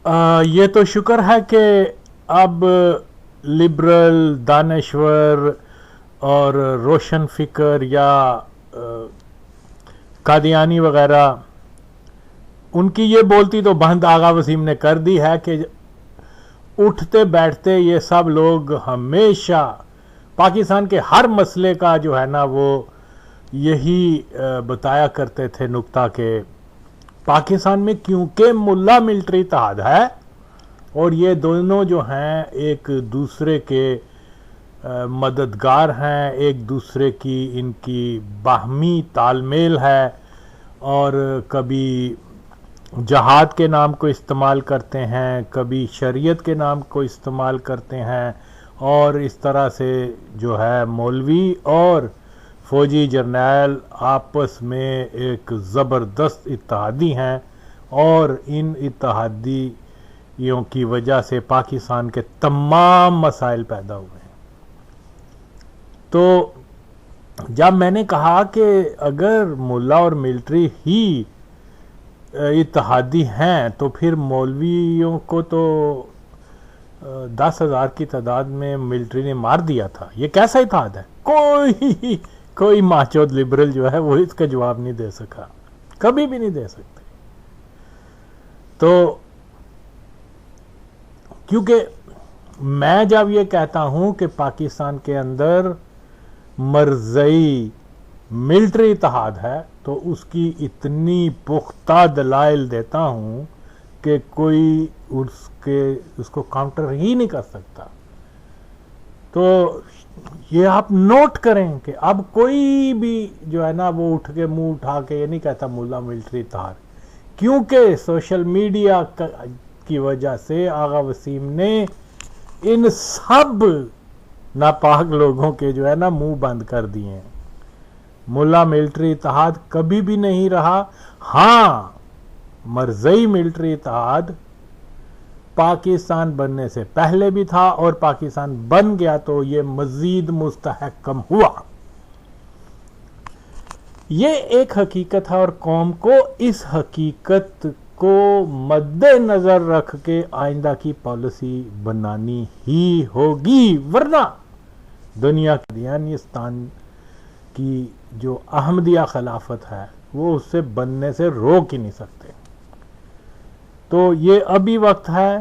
یہ تو شکر ہے کہ اب لبرل، دانشور اور روشن فکر یا قادیانی وغیرہ، ان کی یہ بولتی تو بند آغا وسیم نے کر دی ہے کہ اٹھتے بیٹھتے یہ سب لوگ ہمیشہ پاکستان کے ہر مسئلے کا جو ہے نا وہ یہی بتایا کرتے تھے نکتہ کہ پاکستان میں کیونکہ ملا ملٹری اتحاد ہے اور یہ دونوں جو ہیں ایک دوسرے کے مددگار ہیں، ایک دوسرے کی ان کی باہمی تال میل ہے، اور کبھی جہاد کے نام کو استعمال کرتے ہیں، کبھی شریعت کے نام کو استعمال کرتے ہیں، اور اس طرح سے جو ہے مولوی اور فوجی جرنیل آپس میں ایک زبردست اتحادی ہیں، اور ان اتحادیوں کی وجہ سے پاکستان کے تمام مسائل پیدا ہوئے ہیں۔ تو جب میں نے کہا کہ اگر ملا اور ملٹری ہی اتحادی ہیں تو پھر مولویوں کو تو 10,000 کی تعداد میں ملٹری نے مار دیا تھا، یہ کیسا اتحاد ہے؟ کوئی ماچود لبرل جو ہے وہ اس کا جواب نہیں دے سکا، کبھی بھی نہیں دے سکتے۔ تو کیونکہ میں جب یہ کہتا ہوں کہ پاکستان کے اندر مرزئی ملٹری اتحاد ہے تو اس کی اتنی پختہ دلائل دیتا ہوں کہ کوئی اس کو کاؤنٹر ہی نہیں کر سکتا۔ تو یہ آپ نوٹ کریں کہ اب کوئی بھی جو ہے نا وہ اٹھ کے منہ اٹھا کے یہ نہیں کہتا ملا ملٹری اتحاد، کیونکہ سوشل میڈیا کی وجہ سے آغا وسیم نے ان سب ناپاک لوگوں کے جو ہے نا منہ بند کر دیے ہیں۔ ملا ملٹری اتحاد کبھی بھی نہیں رہا، ہاں مرزئی ملٹری اتحاد پاکستان بننے سے پہلے بھی تھا، اور پاکستان بن گیا تو یہ مزید مستحکم ہوا۔ یہ ایک حقیقت ہے، اور قوم کو اس حقیقت کو مد نظر رکھ کے آئندہ کی پالیسی بنانی ہی ہوگی، ورنہ دنیا کی دیانیستان کی جو احمدیہ خلافت ہے وہ اس سے بننے سے روک ہی نہیں سکتے۔ تو یہ ابھی وقت ہے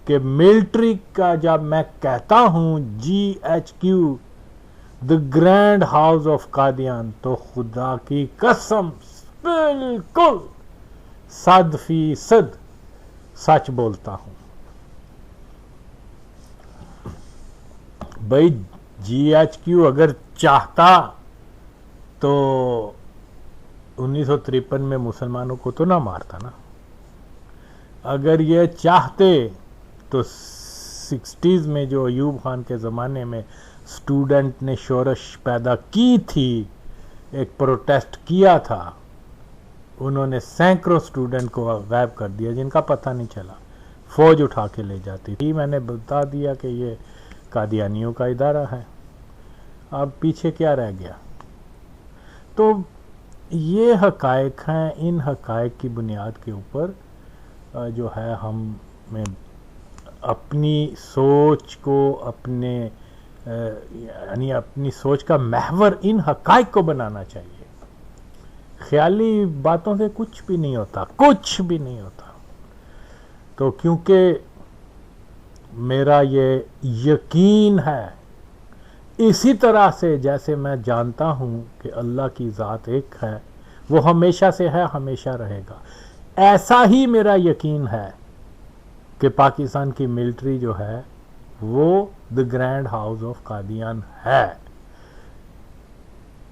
کہ ملٹری کا جب میں کہتا ہوں GHQ the grand house of Qadian, تو خدا کی قسم بالکل 100% سچ بولتا ہوں۔ بھائی GHQ اگر چاہتا تو 1953 میں مسلمانوں کو تو نہ مارتا نا، اگر یہ چاہتے تو 60s میں جو ایوب خان کے زمانے میں سٹوڈنٹ نے شورش پیدا کی تھی، ایک پروٹیسٹ کیا تھا، انہوں نے سینکڑوں سٹوڈنٹ کو غائب کر دیا جن کا پتہ نہیں چلا، فوج اٹھا کے لے جاتی تھی۔ میں نے بتا دیا کہ یہ قادیانیوں کا ادارہ ہے، اب پیچھے کیا رہ گیا؟ تو یہ حقائق ہیں، ان حقائق کی بنیاد کے اوپر جو ہے ہمیں اپنی سوچ کو یعنی اپنی سوچ کا محور ان حقائق کو بنانا چاہیے۔ خیالی باتوں سے کچھ بھی نہیں ہوتا، کچھ بھی نہیں ہوتا۔ تو کیونکہ میرا یہ یقین ہے، اسی طرح سے جیسے میں جانتا ہوں کہ اللہ کی ذات ایک ہے، وہ ہمیشہ سے ہے، ہمیشہ رہے گا، ایسا ہی میرا یقین ہے کہ پاکستان کی ملٹری جو ہے وہ the grand house of Qadian ہے۔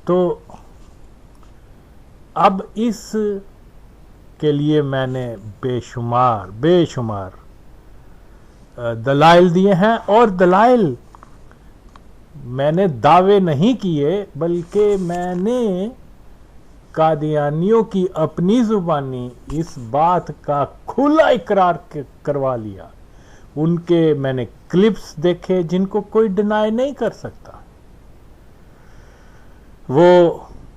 تو اب اس کے لیے میں نے بے شمار دلائل دیے ہیں، اور دلائل میں نے دعوے نہیں کیے، بلکہ میں نے قادیانیوں کی اپنی زبانی اس بات کا کھلا اقرار کروا لیا۔ ان کے میں نے کلپس دیکھے جن کو کوئی ڈینائی نہیں کر سکتا۔ وہ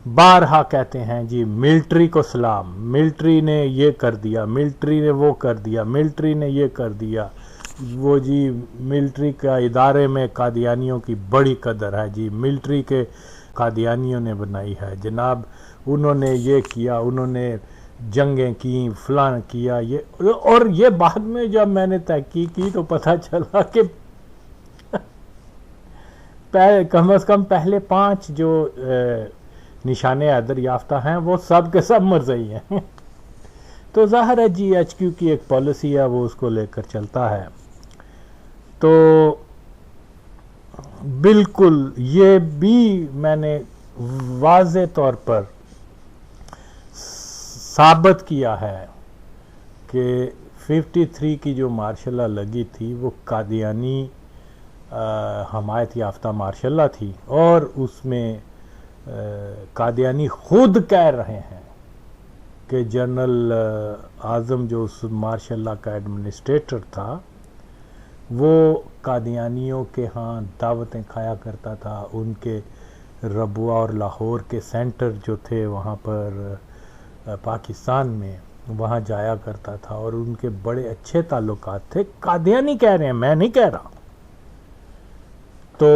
بارہا کہتے ہیں جی ملٹری کو سلام، ملٹری نے یہ کر دیا، ملٹری نے وہ کر دیا، ملٹری نے یہ کر دیا، وہ جی ملٹری کا ادارے میں قادیانیوں کی بڑی قدر ہے جی، ملٹری کے قادیانیوں نے بنائی ہے جناب، انہوں نے یہ کیا، انہوں نے جنگیں کی، فلان کیا یہ، اور یہ بعد میں جب میں نے تحقیق کی تو پتہ چلا کہ کم از کم پہلے 5 جو نشان حیدر یافتہ ہیں وہ سب کے سب مرزئی ہیں تو ظاہر ہے جی ایچ کیو کی ایک پالیسی ہے، وہ اس کو لے کر چلتا ہے. تو بالکل یہ بھی میں نے واضح طور پر ثابت کیا ہے کہ 53 کی جو مارشل لا لگی تھی وہ قادیانی حمایت یافتہ مارشل لا تھی، اور اس میں قادیانی خود کہہ رہے ہیں کہ جنرل اعظم جو اس مارشل لا کا ایڈمنسٹریٹر تھا وہ قادیانیوں کے ہاں دعوتیں کھایا کرتا تھا، ان کے ربوہ اور لاہور کے سینٹر جو تھے وہاں پر پاکستان میں وہاں جایا کرتا تھا، اور ان کے بڑے اچھے تعلقات تھے. قادیانی کہہ رہے ہیں، میں نہیں کہہ رہا. تو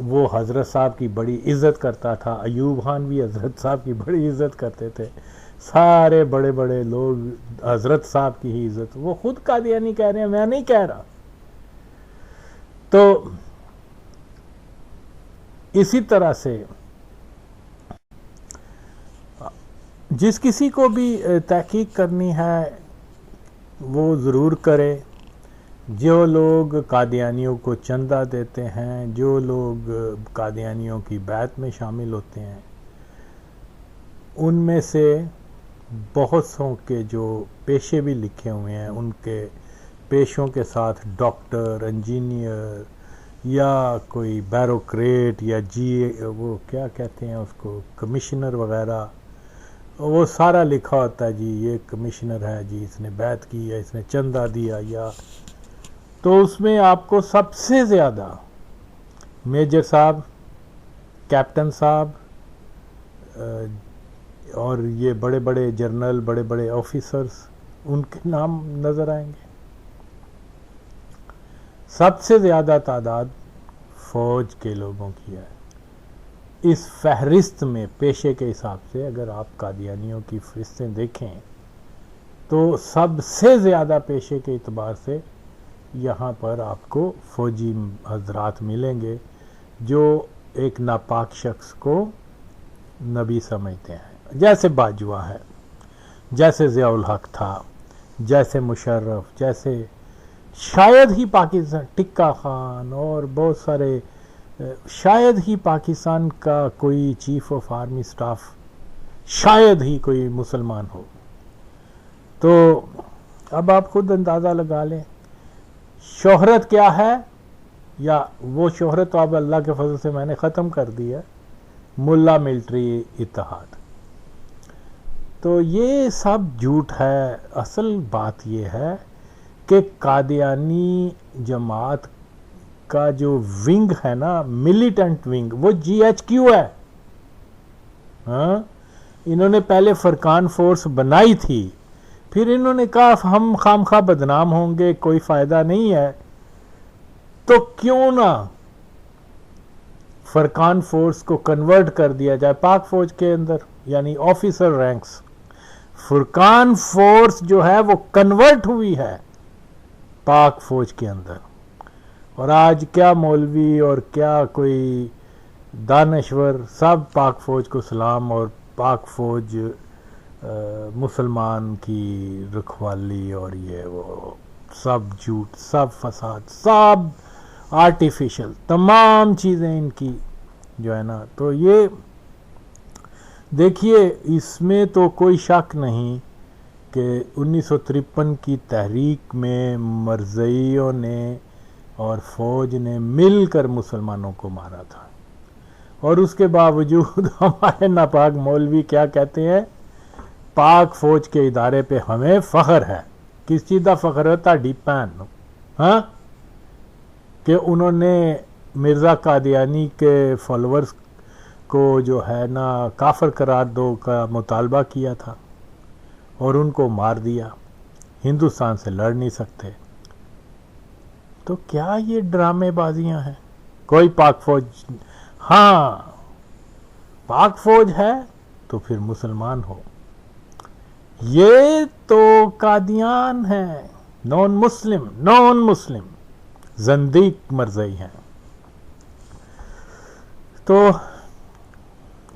وہ حضرت صاحب کی بڑی عزت کرتا تھا، ایوب خان بھی حضرت صاحب کی بڑی عزت کرتے تھے، سارے بڑے بڑے لوگ حضرت صاحب کی ہی عزت. وہ خود قادیانی کہہ رہے ہیں، میں نہیں کہہ رہا. تو اسی طرح سے جس کسی کو بھی تحقیق کرنی ہے وہ ضرور کرے. جو لوگ قادیانیوں کو چندہ دیتے ہیں، جو لوگ قادیانیوں کی بیعت میں شامل ہوتے ہیں، ان میں سے بہت سوں کے جو پیشے بھی لکھے ہوئے ہیں، ان کے پیشوں کے ساتھ ڈاکٹر، انجینئر یا کوئی بیروکریٹ یا وہ کیا کہتے ہیں اس کو، کمشنر وغیرہ، وہ سارا لکھا ہوتا ہے جی یہ کمشنر ہے جی، اس نے بیعت کی یا اس نے چندہ دیا یا. تو اس میں آپ کو سب سے زیادہ میجر صاحب، کیپٹن صاحب اور یہ بڑے بڑے جرنل، بڑے بڑے آفیسرز، ان کے نام نظر آئیں گے. سب سے زیادہ تعداد فوج کے لوگوں کی ہے. اس فہرست میں پیشے کے حساب سے اگر آپ قادیانیوں کی فہرستیں دیکھیں تو سب سے زیادہ پیشے کے اعتبار سے یہاں پر آپ کو فوجی حضرات ملیں گے جو ایک ناپاک شخص کو نبی سمجھتے ہیں، جیسے باجوہ ہے، جیسے ضیاء الحق تھا، جیسے مشرف، جیسے شاید ہی پاکستان ٹکا خان اور بہت سارے، شاید ہی پاکستان کا کوئی چیف آف آرمی سٹاف شاید ہی کوئی مسلمان ہو. تو اب آپ خود اندازہ لگا لیں شہرت کیا ہے، یا وہ شہرت تو اب اللہ کے فضل سے میں نے ختم کر دی ہے، ملا ملٹری اتحاد. تو یہ سب جھوٹ ہے. اصل بات یہ ہے کہ قادیانی جماعت کا جو ونگ ہے نا، ملیٹنٹ ونگ، وہ جی ایچ کیو ہے. ہاں، انہوں نے پہلے فرقان فورس بنائی تھی، پھر انہوں نے کہا ہم خامخواہ بدنام ہوں گے، کوئی فائدہ نہیں ہے، تو کیوں نہ فرقان فورس کو کنورٹ کر دیا جائے پاک فوج کے اندر، یعنی آفیسر رینکس. فرقان فورس جو ہے وہ کنورٹ ہوئی ہے پاک فوج کے اندر. اور آج کیا مولوی اور کیا کوئی دانشور، سب پاک فوج کو سلام، اور پاک فوج مسلمان کی رکھوالی، اور یہ وہ سب جھوٹ، سب فساد، سب آرٹیفیشل، تمام چیزیں ان کی جو ہے نا. تو یہ دیکھیے اس میں تو کوئی شک نہیں کہ 1953 کی تحریک میں مرزائیوں نے اور فوج نے مل کر مسلمانوں کو مارا تھا، اور اس کے باوجود ہمارے ناپاک مولوی کیا کہتے ہیں، پاک فوج کے ادارے پہ ہمیں فخر ہے. کس چیز کا فخر ہے؟ تہاڈی بھین نو، ہاں، کہ انہوں نے مرزا قادیانی کے فالوورز کو جو ہے نا کافر قرار دو کا مطالبہ کیا تھا اور ان کو مار دیا، ہندوستان سے لڑ نہیں سکتے. تو کیا یہ ڈرامے بازیاں ہیں؟ کوئی پاک فوج، ہاں پاک فوج ہے تو پھر مسلمان ہو. یہ تو قادیان ہیں، نان مسلم زندیق مرزئی ہیں. تو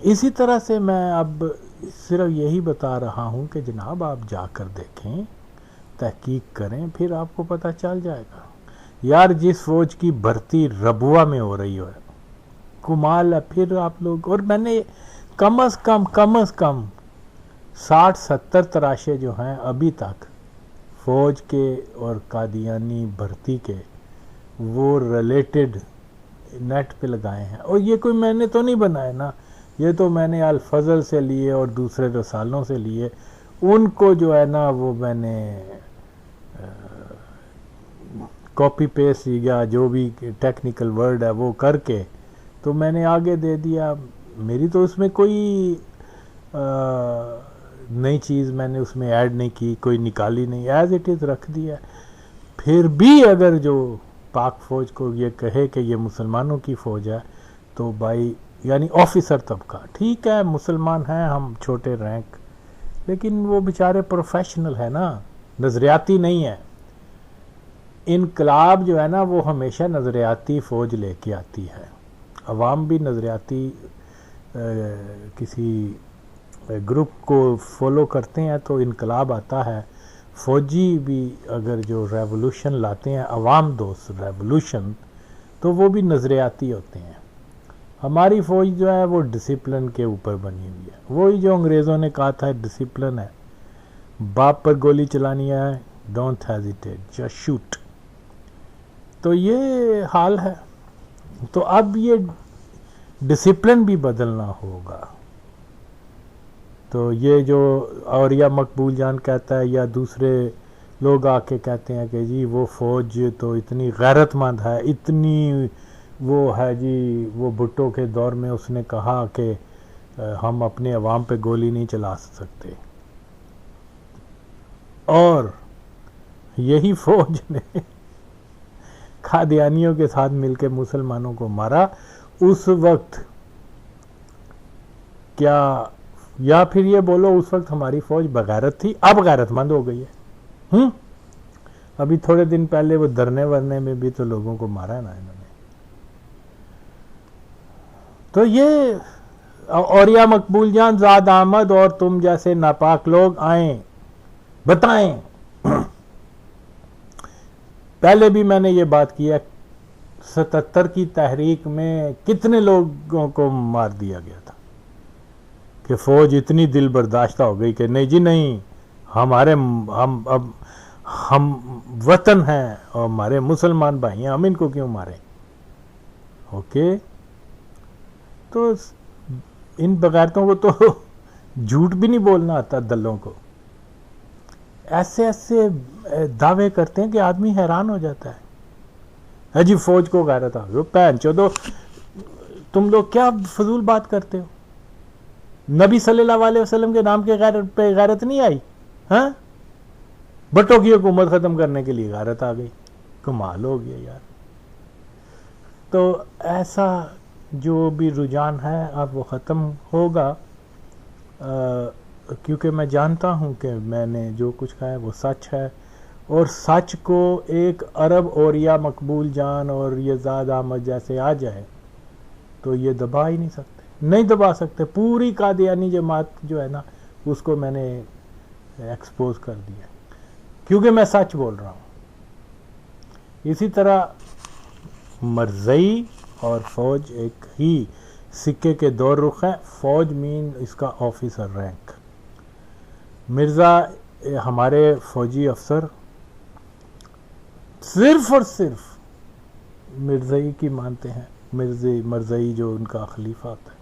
اسی طرح سے میں اب صرف یہی بتا رہا ہوں کہ جناب آپ جا کر دیکھیں، تحقیق کریں، پھر آپ کو پتہ چل جائے گا. یار جس فوج کی بھرتی ربوہ میں ہو رہی ہے، کمال ہے. پھر آپ لوگ، اور میں نے کم از کم 60-70 تراشے جو ہیں ابھی تک فوج کے اور قادیانی بھرتی کے، وہ ریلیٹڈ نیٹ پہ لگائے ہیں. اور یہ کوئی میں نے تو نہیں بنائے نا، یہ تو میں نے الفضل سے لیے اور دوسرے رسالوں سے لیے. ان کو جو ہے نا وہ میں نے کاپی پیسٹ یا جو بھی ٹیکنیکل ورڈ ہے وہ کر کے تو میں نے آگے دے دیا. میری تو اس میں کوئی نئی چیز میں نے اس میں ایڈ نہیں کی، کوئی نکالی نہیں، ایز اٹ از رکھ دیا. پھر بھی اگر جو پاک فوج کو یہ کہے کہ یہ مسلمانوں کی فوج ہے تو بھائی یعنی آفیسر طبقہ ٹھیک ہے، مسلمان ہیں ہم، چھوٹے رینک، لیکن وہ بیچارے پروفیشنل ہے نا، نظریاتی نہیں ہے. انقلاب جو ہے نا وہ ہمیشہ نظریاتی فوج لے کے آتی ہے. عوام بھی نظریاتی کسی گروپ کو فالو کرتے ہیں تو انقلاب آتا ہے. فوجی بھی اگر جو ریولوشن لاتے ہیں، عوام دوست ریولوشن، تو وہ بھی نظریاتی ہوتے ہیں. ہماری فوج جو ہے وہ ڈسپلن کے اوپر بنی ہوئی ہے. وہی جو انگریزوں نے کہا تھا ڈسپلن ہے، باپ پر گولی چلانی ہے، ڈونٹ ہیزیٹیٹ جسٹ شوٹ. تو یہ حال ہے. تو اب یہ ڈسپلن بھی بدلنا ہوگا. تو یہ جو اور یا مقبول جان کہتا ہے یا دوسرے لوگ آ کے کہتے ہیں کہ جی وہ فوج تو اتنی غیرت مند ہے، اتنی وہ ہے جی، وہ بھٹو کے دور میں اس نے کہا کہ ہم اپنے عوام پہ گولی نہیں چلا سکتے، اور یہی فوج نے قادیانیوں کے ساتھ مل کے مسلمانوں کو مارا. اس وقت کیا، یا پھر یہ بولو اس وقت ہماری فوج بغیرت تھی، اب غیرت مند ہو گئی ہے. ابھی تھوڑے دن پہلے وہ دھرنے ورنے میں بھی تو لوگوں کو مارا ہے نا انہوں نے. تو یہ اور یا مقبول جان، زاد احمد اور تم جیسے ناپاک لوگ آئیں بتائیں. پہلے بھی میں نے یہ بات کی ہے، 77 کی تحریک میں کتنے لوگوں کو مار دیا گیا تھا کہ فوج اتنی دل برداشتہ ہو گئی کہ نہیں جی نہیں، ہم وطن ہیں اور ہمارے مسلمان بھائی ہیں، ہم ان کو کیوں ماریں. اوکے، تو ان بغیرتوں کو تو جھوٹ بھی نہیں بولنا آتا دلوں کو. ایسے ایسے دعوے کرتے ہیں کہ آدمی حیران ہو جاتا ہے. جی فوج کو غیرت آ گئی، پہن چودو تم لوگ کیا فضول بات کرتے ہو. نبی صلی اللہ علیہ وسلم کے نام کے پہ غیرت نہیں آئی؟ ہاں، بھٹو کی حکومت ختم کرنے کے لیے غیرت آ گئی. کمال ہو گیا یار. تو ایسا جو بھی رجحان ہے اب وہ ختم ہوگا، کیونکہ میں جانتا ہوں کہ میں نے جو کچھ کہا ہے وہ سچ ہے. اور سچ کو ایک عرب اور یا مقبول جان اور یہ زاد احمد جیسے آ جائے تو یہ دبا ہی نہیں سکتے، نہیں دبا سکتے. پوری قادیانی جماعت جو ہے نا اس کو میں نے ایکسپوز کر دیا کیونکہ میں سچ بول رہا ہوں. اسی طرح مرزئی اور فوج ایک ہی سکے کے دو رخ ہیں. فوج مین اس کا آفیسر رینک. مرزا ہمارے فوجی افسر صرف اور صرف مرزئی کی مانتے ہیں. مرزئی جو ان کا خلیفہ ہوتا ہے،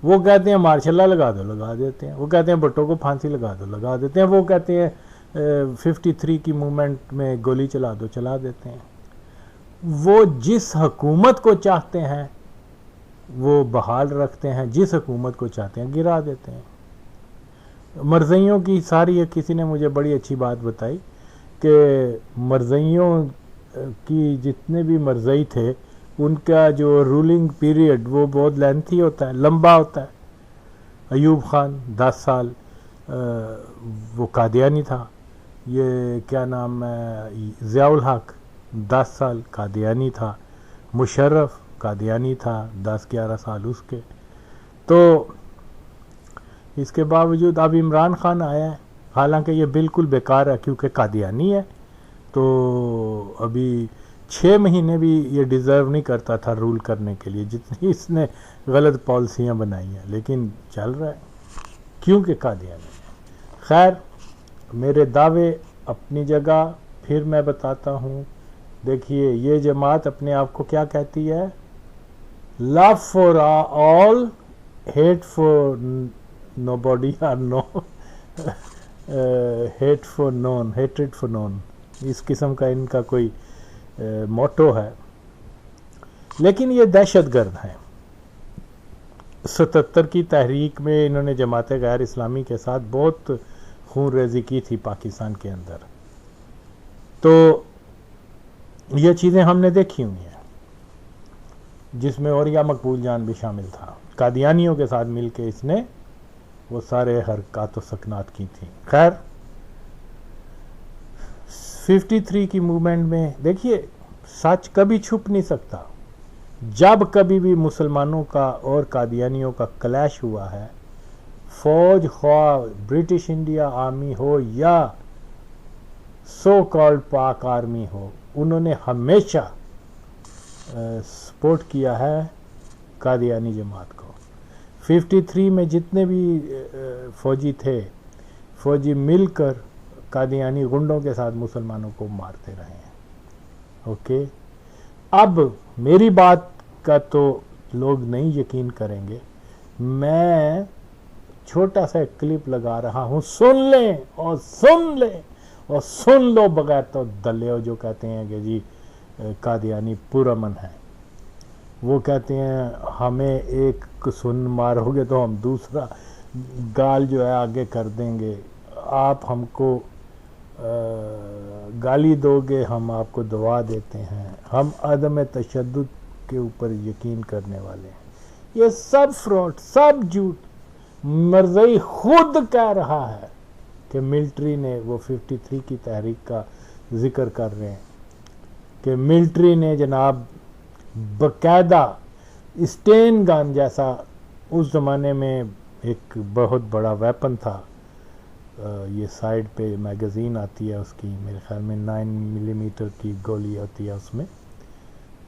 وہ کہتے ہیں مارشل لا لگا دو، لگا دیتے ہیں. وہ کہتے ہیں بھٹو کو پھانسی لگا دو، لگا دیتے ہیں. وہ کہتے ہیں 53 کی موومنٹ میں گولی چلا دو، چلا دیتے ہیں. وہ جس حکومت کو چاہتے ہیں وہ بحال رکھتے ہیں، جس حکومت کو چاہتے ہیں گرا دیتے ہیں۔ مرزائیوں کی ساری، کسی نے مجھے بڑی اچھی بات بتائی کہ مرزائیوں کی جتنے بھی مرزائی تھے ان کا جو رولنگ پیریڈ وہ بہت لینتھی ہوتا ہے، لمبا ہوتا ہے۔ ایوب خان 10 سال وہ قادیانی تھا، یہ کیا نام ہے ضیاء الحق 10 سال قادیانی تھا، مشرف قادیانی تھا 10-11 سال اس کے۔ تو اس کے باوجود اب عمران خان آیا ہے، حالانکہ یہ بالکل بیکار ہے کیونکہ قادیانی ہے، تو ابھی 6 مہینے بھی یہ ڈیزرو نہیں کرتا تھا رول کرنے کے لیے، جتنی اس نے غلط پالیسیاں بنائی ہیں، لیکن چل رہا ہے کیونکہ قادیانی ہے۔ خیر، میرے دعوے اپنی جگہ، پھر میں بتاتا ہوں۔ دیکھیے یہ جماعت اپنے آپ کو کیا کہتی ہے؟ Love for all, hate for nobody, اور no hate for none, hatred for none, اس قسم کا ان کا کوئی موٹو ہے۔ لیکن یہ دہشت گرد ہیں۔ 77 کی تحریک میں انہوں نے جماعت غیر اسلامی کے ساتھ بہت خون ریزی کی تھی پاکستان کے اندر، تو یہ چیزیں ہم نے دیکھی ہوئی ہیں، جس میں اوریا مقبول جان بھی شامل تھا۔ قادیانیوں کے ساتھ مل کے اس نے وہ سارے حرکات و سکنات کی تھیں۔ خیر، 53 کی موومنٹ میں دیکھیے سچ کبھی چھپ نہیں سکتا۔ جب کبھی بھی مسلمانوں کا اور قادیانیوں کا کلیش ہوا ہے، فوج خواہ برٹش انڈیا آرمی ہو یا سو کالڈ پاک آرمی ہو، انہوں نے ہمیشہ سپورٹ کیا ہے قادیانی جماعت کو۔ 53 میں جتنے بھی فوجی تھے، فوجی مل کر قادیانی گنڈوں کے ساتھ مسلمانوں کو مارتے رہے ہیں۔ اوکے، اب میری بات کا تو لوگ نہیں یقین کریں گے، میں چھوٹا سا کلپ لگا رہا ہوں، سن لیں اور سن لیں اور سن لو بغیر تو دلیو، جو کہتے ہیں کہ جی قادیانی پرامن ہے۔ وہ کہتے ہیں ہمیں ایک سن مارو گے تو ہم دوسرا گال جو ہے آگے کر دیں گے، آپ ہم کو گالی دو گے ہم آپ کو دعا دیتے ہیں، ہم عدم تشدد کے اوپر یقین کرنے والے ہیں۔ یہ سب فراڈ، سب جھوٹ۔ مرزائی خود کہہ رہا ہے کہ ملٹری نے، وہ 53 کی تحریک کا ذکر کر رہے ہیں کہ ملٹری نے جناب باقاعدہ اسٹین گن جیسا، اس زمانے میں ایک بہت بڑا ویپن تھا، یہ سائیڈ پہ میگزین آتی ہے اس کی، میرے خیال میں 9 ملی میٹر کی گولی ہوتی ہے اس میں،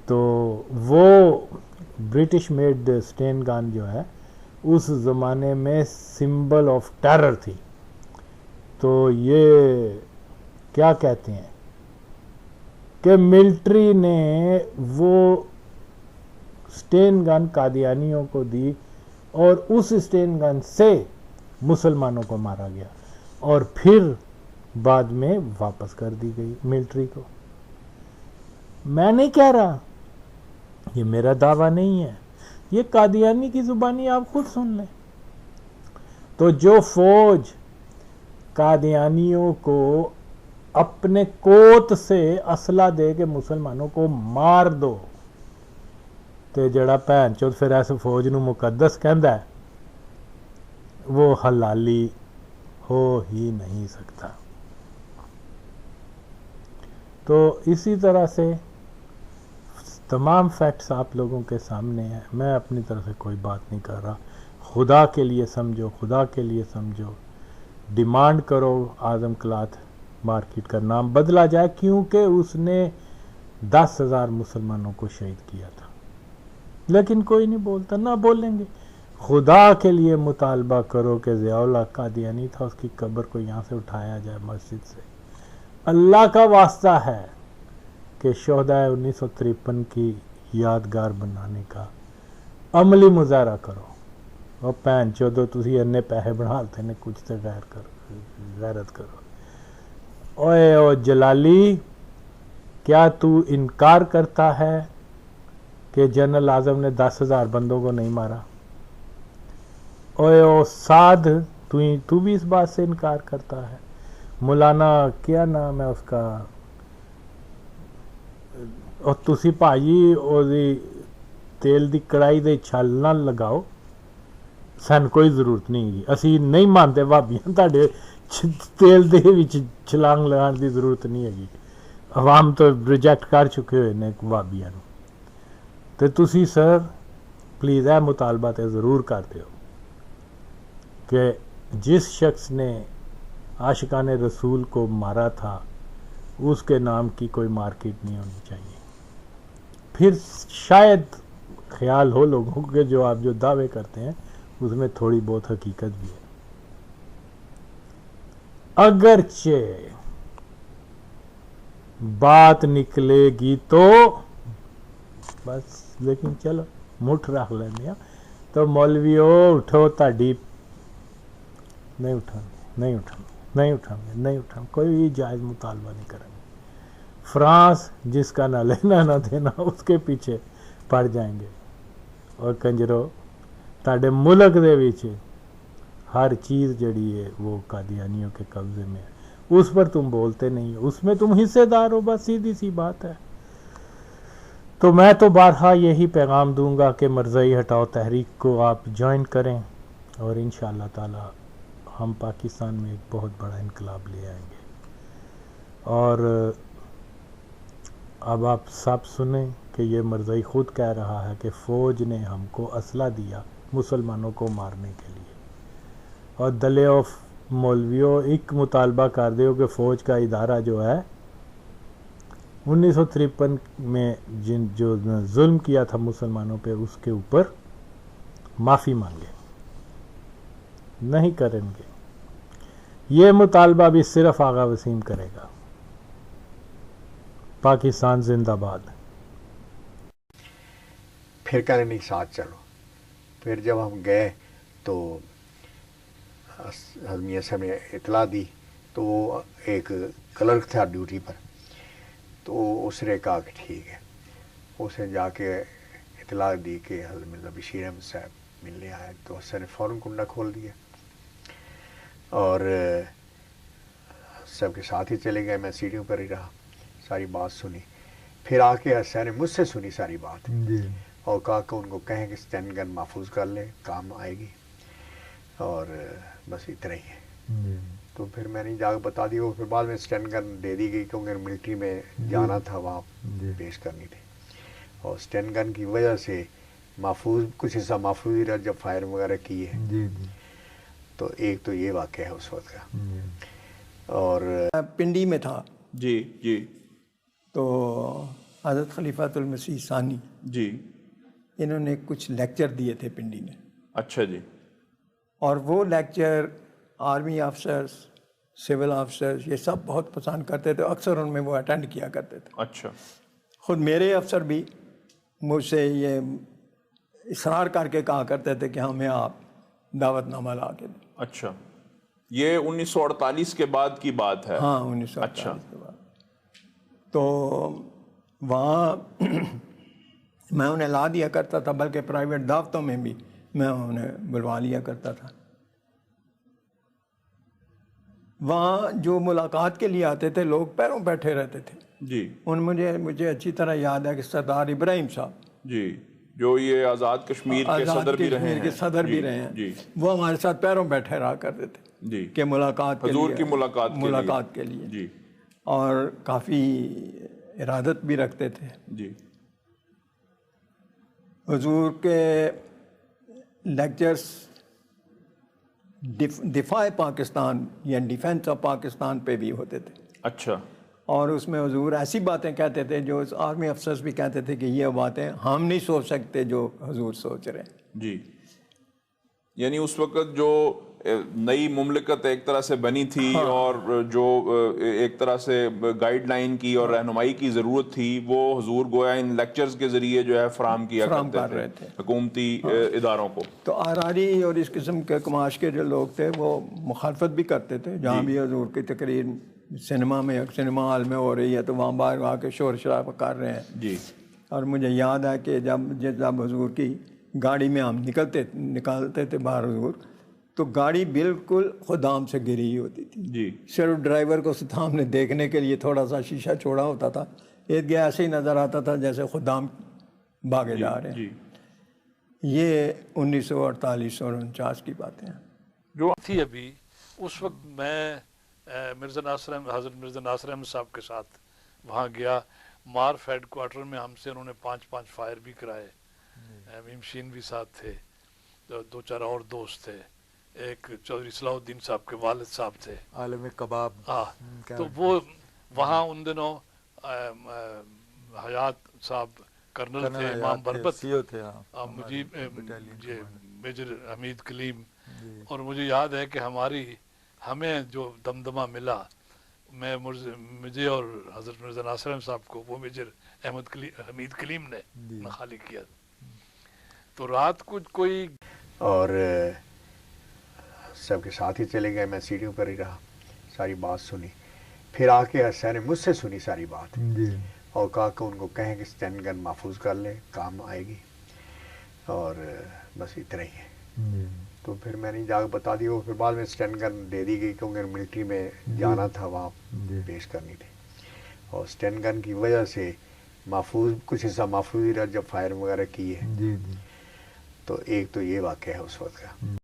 تو وہ برٹش میڈ اسٹین گن جو ہے اس زمانے میں سمبل آف ٹیرر تھی۔ تو یہ کیا کہتے ہیں کہ ملٹری نے وہ اسٹین گن قادیانیوں کو دی اور اس اسٹین گن سے مسلمانوں کو مارا گیا اور پھر بعد میں واپس کر دی گئی ملٹری کو۔ میں نہیں کہہ رہا، یہ میرا دعویٰ نہیں ہے، یہ قادیانی کی زبانی آپ خود سن لیں۔ تو جو فوج قادیانیوں کو اپنے کوت سے اسلحہ دے کے مسلمانوں کو مار دو، تو جڑا بھین چود پھر ایس فوج نو مقدس کہندا ہے، وہ حلالی ہو ہی نہیں سکتا۔ تو اسی طرح سے تمام فیکٹس آپ لوگوں کے سامنے ہیں، میں اپنی طرف سے کوئی بات نہیں کر رہا۔ خدا کے لیے سمجھو، خدا کے لیے سمجھو، ڈیمانڈ کرو اعظم کلاتھ مارکیٹ کا نام بدلا جائے، کیونکہ اس نے 10,000 مسلمانوں کو شہید کیا تھا، لیکن کوئی نہیں بولتا، نہ بولیں گے۔ خدا کے لیے مطالبہ کرو کہ ضیاء الحق قادیانی تھا، اس کی قبر کو یہاں سے اٹھایا جائے مسجد سے۔ اللہ کا واسطہ ہے کہ شہدائے 1953 کی یادگار بنانے کا عملی مظاہرہ کرو، اور پہن چودو تسی انے پیسے بنالتے نے، کچھ تو غیرت کرو۔ اوے او جلالی، کیا تو انکار کرتا ہے کہ جنرل اعظم نے 10,000 بندوں کو نہیں مارا؟ اوے او سعد، تو بھی اس بات سے انکار کرتا ہے؟ مولانا کیا نام ہے اس کا، اور تسی بھائی اوزی تیل دی کڑائی دے چھل نہ لگاؤ، سن کوئی ضرورت نہیں ہے، اسی نہیں مانتے بھابیاں تاڑے تیل دے وچ چھلانگ لگان دی ضرورت نہیں ہے، عوام تو ریجیکٹ کر چکے ہوئے نے بھابیاں نو۔ تو تسی سر پلیز اے مطالبہ تے ضرور کرتے ہو کہ جس شخص نے عاشقان رسول کو مارا تھا اس کے نام کی کوئی مارکیٹ نہیں ہونی چاہیے۔ پھر شاید خیال ہو لوگوں کو کہ جو آپ جو دعوے کرتے ہیں اس میں تھوڑی بہت حقیقت بھی ہے، اگرچہ بات نکلے گی تو بس، لیکن چلو مٹھ رکھ لینے ہیں تو مولویو اٹھو، تاڑی نہیں اٹھاؤں، کوئی جائز مطالبہ نہیں کریں گے۔ فرانس جس کا نہ لینا نہ دینا اس کے پیچھے پڑ جائیں گے، اور کنجرو تاڑے ملک دے وچ ہر چیز جڑی ہے وہ قادیانیوں کے قبضے میں ہے، اس پر تم بولتے نہیں ہو، اس میں تم حصے دار ہو، بس سیدھی سی بات ہے۔ تو میں تو بارہا یہی پیغام دوں گا کہ مرزائی ہٹاؤ تحریک کو آپ جوائن کریں، اور انشاءاللہ تعالی ہم پاکستان میں ایک بہت بڑا انقلاب لے آئیں گے۔ اور اب آپ سب سنیں کہ یہ مرزائی خود کہہ رہا ہے کہ فوج نے ہم کو اسلحہ دیا مسلمانوں کو مارنے کے لیے، اور دلے آف مولویوں ایک مطالبہ کر دیو کہ فوج کا ادارہ جو ہے 1953 میں جو ظلم کیا تھا مسلمانوں پہ اس کے اوپر معافی مانگے، نہیں کریں گے۔ یہ مطالبہ بھی صرف آغا وسیم کرے گا۔ پاکستان زندہ باد۔ پھر کہنے نہیں ساتھ چلو۔ پھر جب ہم گئے تو حزمیہ صاحب نے اطلاع دی، تو وہ ایک کلرک تھا ڈیوٹی پر، تو اس نے کہا کہ ٹھیک ہے، اس نے جا کے اطلاع دی کہ حضرت مرزا بشیر احمد صاحب ملنے آئے، تو سر نے فوراً کنڈا کھول دیا اور سب کے ساتھ ہی چلے گئے۔ میں سیڑھیوں پر ہی رہا، ساری بات سنی، پھر آ کے حسین نے مجھ سے سنی ساری بات اور کہا کہ ان کو کہیں کہ اسٹین گن محفوظ کر لیں، کام آئے گی، اور بس اتنا ہی ہے۔ تو پھر میں نے جا کے بتا دیا، پھر بعد میں اسٹین گن دے دی گئی کیونکہ ملٹری میں جانا تھا، وہاں پیش کرنی تھی، اور اسٹین گن کی وجہ سے محفوظ کچھ حصہ محفوظ ہی رہا جب فائر وغیرہ کی ہے۔ تو ایک تو یہ واقعہ ہے اس وقت کا۔ اور پنڈی میں تھا جی تو حضرت خلیفۃ المسیح ثانی جی، انہوں نے کچھ لیکچر دیے تھے پنڈی میں، اچھا جی، اور وہ lecture army officers, civil officers یہ سب بہت پسند کرتے تھے، اکثر ان میں وہ اٹینڈ کیا کرتے تھے۔ اچھا، خود میرے افسر بھی مجھ سے یہ اصرار کر کے کہا کرتے تھے کہ ہمیں آپ دعوت نامہ لا کے دیں۔ اچھا، یہ 1948 کے بعد کی بات ہے؟ ہاں، 1948 کے بعد۔ تو وہاں میں انہیں لا دیا کرتا تھا، بلکہ پرائیویٹ دعوتوں میں بھی میں انہیں بلوا لیا کرتا تھا۔ وہاں جو ملاقات کے لیے آتے تھے لوگ پیروں بیٹھے رہتے تھے جی، مجھے اچھی طرح یاد ہے کہ سردار ابراہیم صاحب جی، جو یہ آزاد کشمیر کے صدر بھی رہے ہیں، صدر بھی رہے ہیں، جی، وہ ہمارے ساتھ پیروں بیٹھے رہا کرتے تھے جی، کہ ملاقات کے حضور لیے، کی ملاقات کے لیے، جی، اور کافی ارادت بھی رکھتے تھے۔ جی، حضور کے لیکچرز دفاع پاکستان یا ڈیفینس آف پاکستان پہ بھی ہوتے تھے۔ اچھا، اور اس میں حضور ایسی باتیں کہتے تھے جو آرمی افسرز بھی کہتے تھے کہ یہ باتیں ہم نہیں سوچ سکتے جو حضور سوچ رہے ہیں۔ جی، یعنی اس وقت جو نئی مملکت ایک طرح سے بنی تھی اور جو ایک طرح سے گائیڈ لائن کی اور رہنمائی کی ضرورت تھی وہ حضور گویا ان لیکچرز کے ذریعے جو ہے فراہم کیا کرتے تھے حکومتی اداروں کو۔ تو آراری اور اس قسم کے کماش کے جو لوگ تھے وہ مخالفت بھی کرتے تھے، جہاں بھی حضور کی تقریر سنیما ہال میں ہو رہی ہے تو وہاں باہر آ کے شور شرابہ کر رہے ہیں، جی، اور مجھے یاد ہے کہ جب حضور کی گاڑی میں ہم نکالتے تھے باہر حضور، تو گاڑی بالکل خدام سے گری ہوتی تھی جی صرف ڈرائیور کو سامنے دیکھنے کے لیے تھوڑا سا شیشہ چھوڑا ہوتا تھا، ایک گیا ایسے ہی نظر آتا تھا جیسے خدام بھاگے جا رہے ہیں۔ جی یہ 1948 اور 49 کی باتیں ہیں۔ جو تھی ابھی اس وقت میں مرزا ناصر حضرت مرزا ناصر احمد صاحب کے ساتھ وہاں گیا، مارف ہیڈ کوارٹر میں ہم سے انہوں نے 5 فائر بھی کرائے، امیم شین بھی ساتھ تھے، 2-4 اور دوست تھے، ایک چودھری صلاح الدین صاحب کے والد صاحب تھے، عالم کباب۔ تو وہ وہاں ان دنوں حیات صاحب کرنل تھے، امام بربت تھے، مجیب میجر حمید کلیم، اور مجھے یاد ہے کہ ہمیں جو دمدمہ ملا، مجھے اور حضرت مرزا ناصر احمد صاحب کو وہ میجر حمید کلیم نے خالی کیا۔ تو رات کو کوئی اور سب کے ساتھ ہی چلے گئے، میں سیڑھیوں پر ہی رہا، ساری بات سنی، پھر آ کے حسین نے مجھ سے سنی ساری بات اور کہا کہ ان کو کہیں کہ اسٹین گن محفوظ کر لیں، کام آئے گی، اور بس اتنا ہی ہے۔ تو پھر میں نے جا کے بتا دی، پھر بعد میں اسٹین گن دے دی گئی کیونکہ ملٹری میں جانا تھا، وہاں پیش کرنی تھی، اور اسٹین گن کی وجہ سے محفوظ کچھ حصہ محفوظ ہی رہا جب فائر وغیرہ کی ہے۔ تو ایک تو یہ واقعہ ہے اس وقت کا۔